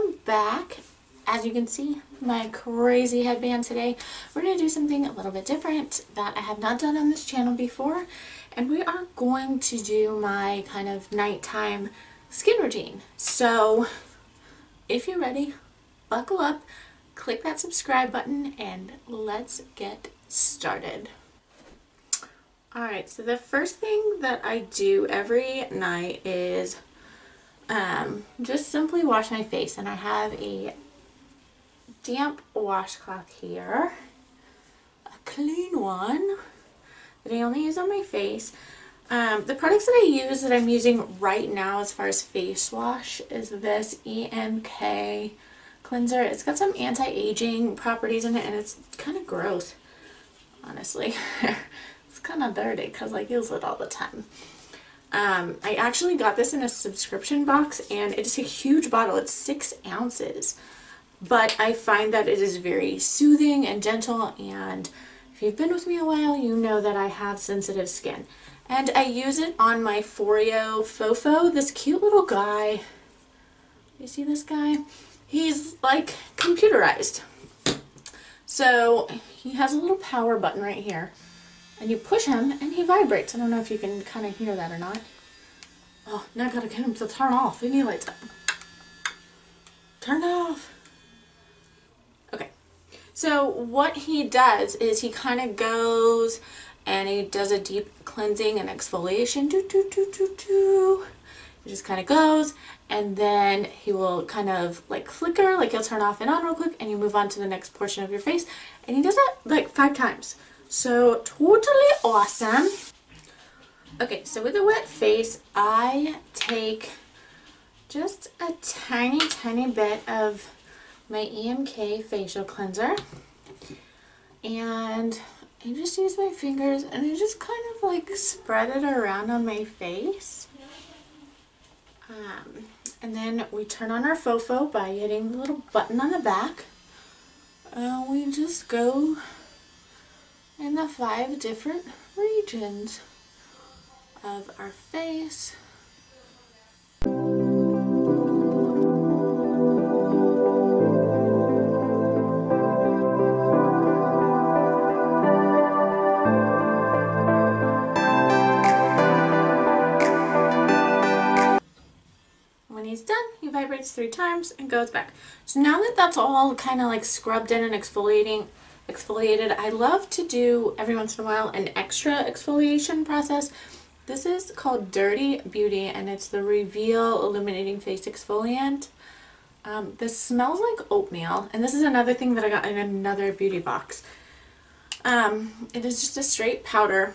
welcome back. As you can see, my crazy headband today. We're going to do something a little bit different that I have not done on this channel before, and we are going to do my kind of nighttime skin routine. So if you're ready, buckle up, click that subscribe button, and let's get started. Alright, so the first thing that I do every night is just simply wash my face, and I have a damp washcloth here, a clean one that I only use on my face. The products that I use that I'm using right now as far as face wash is this EMK cleanser. It's got some anti-aging properties in it, and it's kind of gross, honestly. It's kind of dirty because I use it all the time. I actually got this in a subscription box, and it is a huge bottle. It's 6 ounces. But I find that it is very soothing and gentle, and if you've been with me a while, you know that I have sensitive skin. And I use it on my Foreo Fofo, this cute little guy. You see this guy? He's like computerized. So he has a little power button right here, and you push him and he vibrates. I don't know if you can kind of hear that or not. Oh, now I gotta get him to turn off. He lights up. Turn off. Okay, so what he does is he kind of goes and he does a deep cleansing and exfoliation. He just kind of goes, and then he will kind of like flicker, like he'll turn off and on real quick, and you move on to the next portion of your face. And he does that like 5 times. So totally awesome. Okay, so with a wet face, I take just a tiny bit of my EMK facial cleanser, and I just use my fingers and I just kind of like spread it around on my face. And then we turn on our Fofo by hitting the little button on the back. We just go in the 5 different regions of our face. When he's done, he vibrates 3 times and goes back. So now that that's all kind of like scrubbed in and exfoliated, I love to do every once in a while an extra exfoliation process. This is called Dirty Beauty, and it's the Reveal Illuminating Face Exfoliant. This smells like oatmeal, and this is another thing that I got in another beauty box. It is just a straight powder.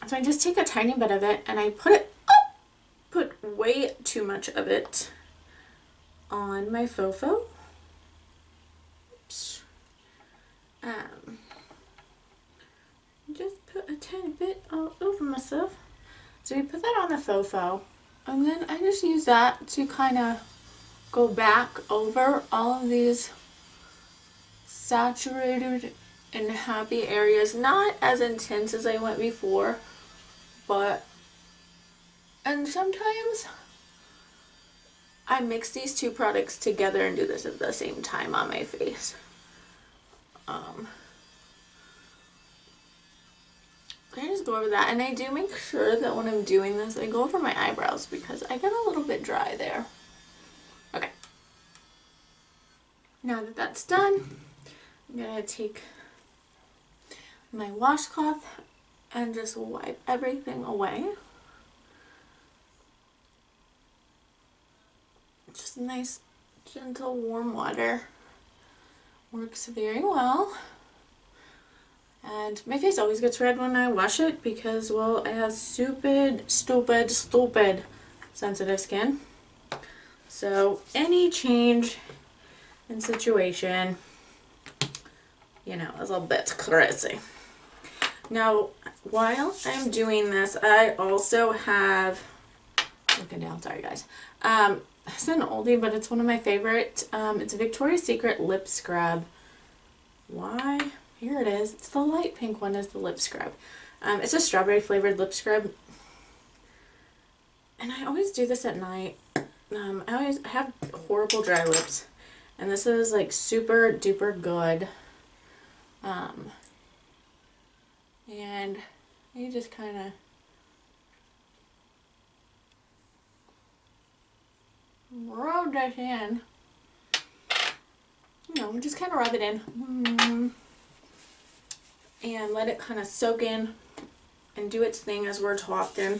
So I just take a tiny bit of it and I put way too much of it on my Fofo. Oops. Just put a tiny bit all over myself. So we put that on the Fofo, and then I just use that to kind of go back over all of these saturated and happy areas. Not as intense as I went before, and sometimes I mix these 2 products together and do this at the same time on my face. I just go over that, and I do make sure that when I'm doing this, I go over my eyebrows because I get a little bit dry there. Okay. Now that that's done, I'm going to take my washcloth and just wipe everything away. Just nice, gentle, warm water works very well. And my face always gets red when I wash it because, well, I have stupid sensitive skin. So any change in situation, you know, is a bit crazy. Now, while I'm doing this, I also have, looking down, sorry guys, it's an oldie, but it's one of my favorite. It's a Victoria's Secret lip scrub. Why? Here it is. It's the light pink one is the lip scrub. It's a strawberry flavored lip scrub. And I always do this at night. I have horrible dry lips, and this is like super duper good. And you just kind of rub this in. You know, just kind of rub it in. And let it kind of soak in and do its thing as we're talking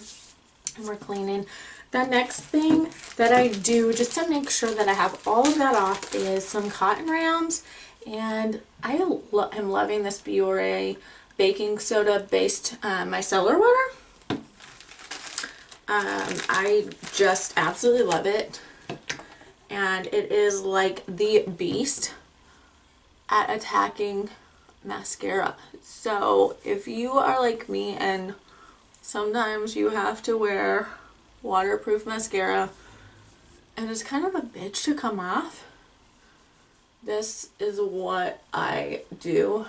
and we're cleaning. The next thing that I do just to make sure that I have all of that off is some cotton rounds. And I am loving this Biore baking soda based micellar water. I just absolutely love it. And it is like the beast at attacking mascara. So if you are like me and sometimes you have to wear waterproof mascara and it's kind of a bitch to come off, this is what I do.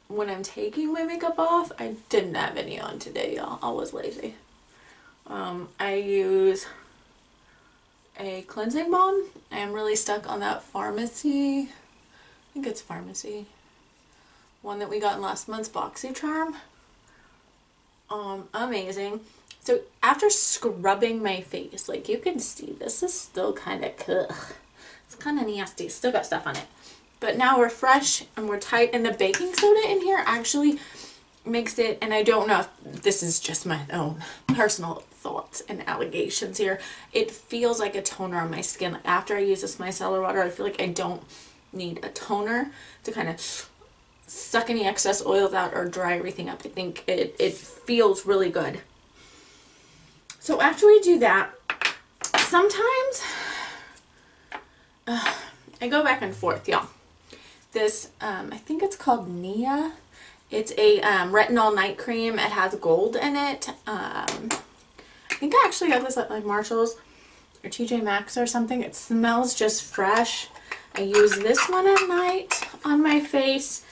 When I'm taking my makeup off, I didn't have any on today, y'all. I was lazy. I use a cleansing balm. I am really stuck on that Pharmacy, I think it's Pharmacy, one that we got in last month's BoxyCharm. Amazing. So after scrubbing my face, like you can see, this is still kind of, it's kind of nasty. Still got stuff on it. But now we're fresh and we're tight, and the baking soda in here actually makes it, and I don't know if this is just my own personal thoughts and allegations here, it feels like a toner on my skin. Like after I use this micellar water, I feel like I don't need a toner to kind of suck any excess oils out or dry everything up. I think it feels really good. So after we do that, sometimes I go back and forth, y'all. This, I think it's called Nia. It's a retinol night cream. It has gold in it. I think I actually got this at like Marshall's or TJ Maxx or something. It smells just fresh. I use this one at night on my face,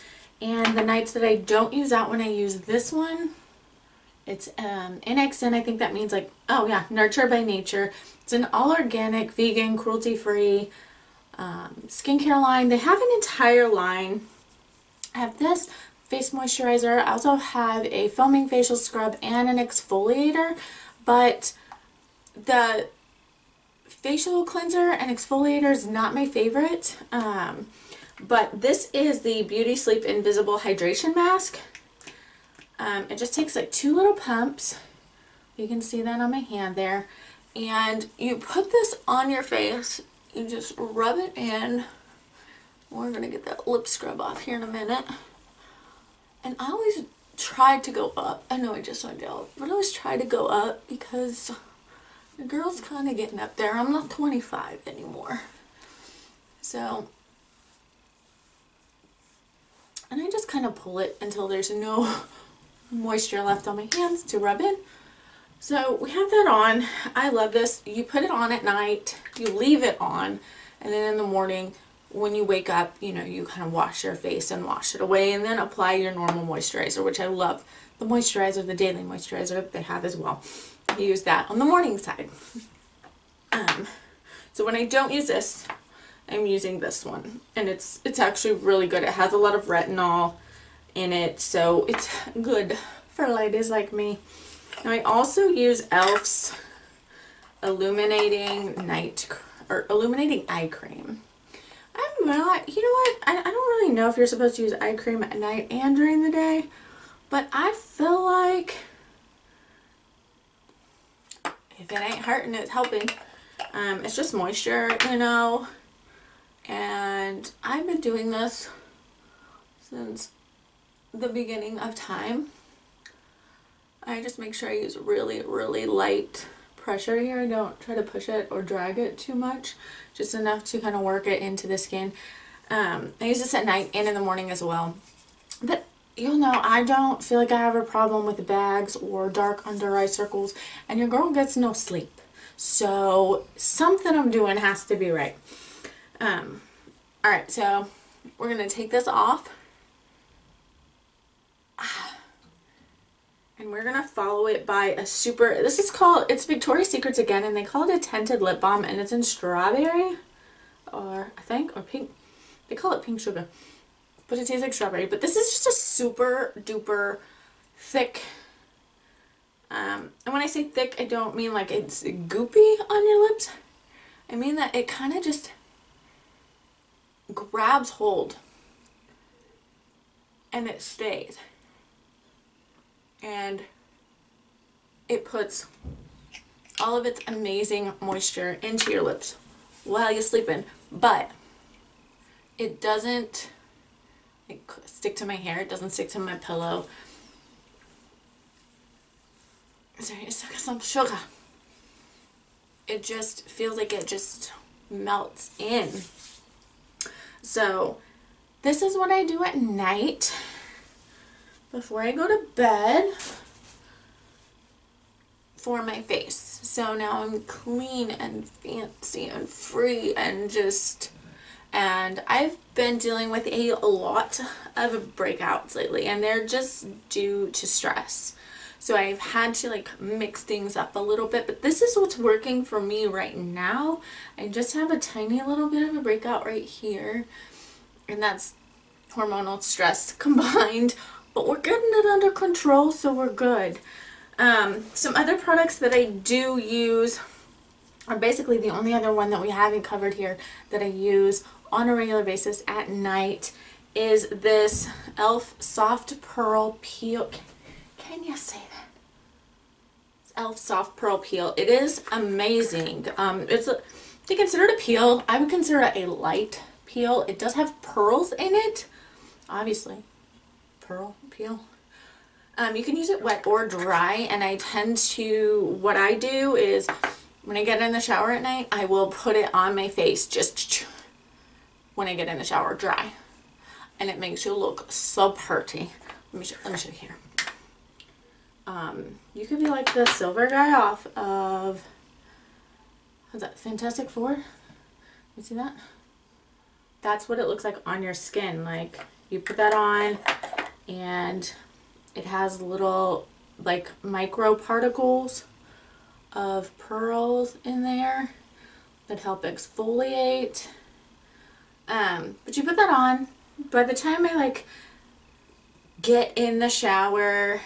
and the nights that I don't use that one, I use this one. It's NXN. I think that means like, oh yeah, Nurture by Nature. It's an all organic, vegan, cruelty-free skincare line. They have an entire line. I have this face moisturizer. I also have a foaming facial scrub and an exfoliator, but the facial cleanser and exfoliator is not my favorite. But this is the Beauty Sleep Invisible Hydration Mask. It just takes like 2 little pumps. You can see that on my hand there. And you put this on your face. You just rub it in. We're going to get that lip scrub off here in a minute. And I always try to go up. I know I just went down. But I always try to go up because the girl's kind of getting up there. I'm not 25 anymore. So, and I just kind of pull it until there's no moisture left on my hands to rub in. So we have that on. I love this. You put it on at night, you leave it on, and then in the morning when you wake up, you know, you kind of wash your face and wash it away, and then apply your normal moisturizer, which I love. The moisturizer, the daily moisturizer they have as well. I use that on the morning side. So when I don't use this, I'm using this one, and it's actually really good. It has a lot of retinol in it, so it's good for ladies like me. Now I also use e.l.f.'s illuminating eye cream. I'm not, you know what, I don't really know if you're supposed to use eye cream at night and during the day, but I feel like if it ain't hurting, it's helping. It's just moisture, you know, and I've been doing this since the beginning of time. I just make sure I use really, really light pressure here. I don't try to push it or drag it too much, just enough to kind of work it into the skin. I use this at night and in the morning as well. But you'll know I don't feel like I have a problem with bags or dark under eye circles, and your girl gets no sleep. So something I'm doing has to be right. Alright, so we're going to take this off. And we're gonna follow it by a super, this is called, it's Victoria's Secrets again, and they call it a tinted lip balm, and it's in strawberry, or I think, or pink. They call it pink sugar, but it tastes like strawberry. But this is just a super duper thick, and when I say thick, I don't mean like it's goopy on your lips. I mean that it kind of just grabs hold and it stays. And it puts all of its amazing moisture into your lips while you're sleeping, but it doesn't like stick to my hair, it doesn't stick to my pillow. Sorry, it's like some sugar. It just feels like it just melts in. So this is what I do at night before I go to bed for my face. So now I'm clean and fancy and free and just, and I've been dealing with a lot of breakouts lately, and they're just due to stress. So I've had to like mix things up a little bit, but this is what's working for me right now. I just have a tiny little bit of a breakout right here, and that's hormonal stress combined, but we're getting it under control, so we're good. Some other products that I do use are basically the only other one that we haven't covered here that I use on a regular basis at night is this e.l.f. Soft Pearl Peel. Can you say that? It's e.l.f. Soft Pearl Peel. It is amazing. They consider it a peel. I would consider it a light peel. It does have pearls in it, obviously. Pearl peel. You can use it wet or dry, and I tend to, what I do is when I get in the shower at night, I will put it on my face just when I get in the shower dry, and it makes you look so pretty. Let me show you here. You could be like the silver guy off of, what's that, Fantastic Four? You see that? That's what it looks like on your skin. Like, you put that on, and it has little, like, micro particles of pearls in there that help exfoliate. But you put that on. By the time I, like, get in the shower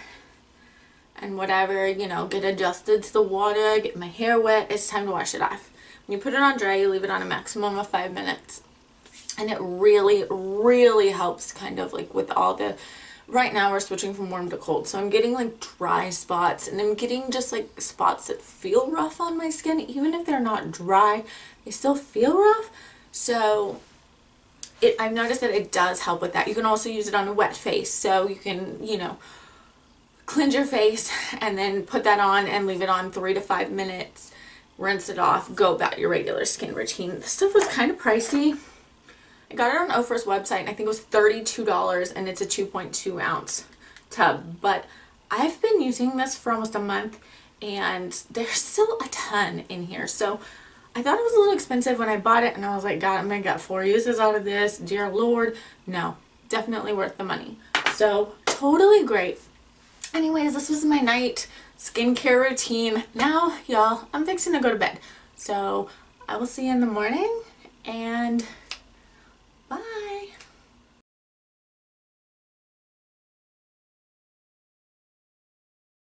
and whatever, you know, get adjusted to the water, get my hair wet, it's time to wash it off. When you put it on dry, you leave it on a maximum of 5 minutes. And it really, really helps kind of like with all the, right now we're switching from warm to cold. So I'm getting like dry spots, and I'm getting just like spots that feel rough on my skin. Even if they're not dry, they still feel rough. So I've noticed that it does help with that. You can also use it on a wet face. So you can, you know, cleanse your face and then put that on and leave it on 3 to 5 minutes. Rinse it off, go about your regular skin routine. This stuff was kind of pricey. I got it on Ofra's website, and I think it was $32, and it's a 2.2 ounce tub. But I've been using this for almost a month, and there's still a ton in here. So I thought it was a little expensive when I bought it, and I was like, God, I'm gonna get 4 uses out of this. Dear Lord. No, definitely worth the money. So totally great. Anyways, this was my night skincare routine. Now, y'all, I'm fixing to go to bed. So I will see you in the morning, and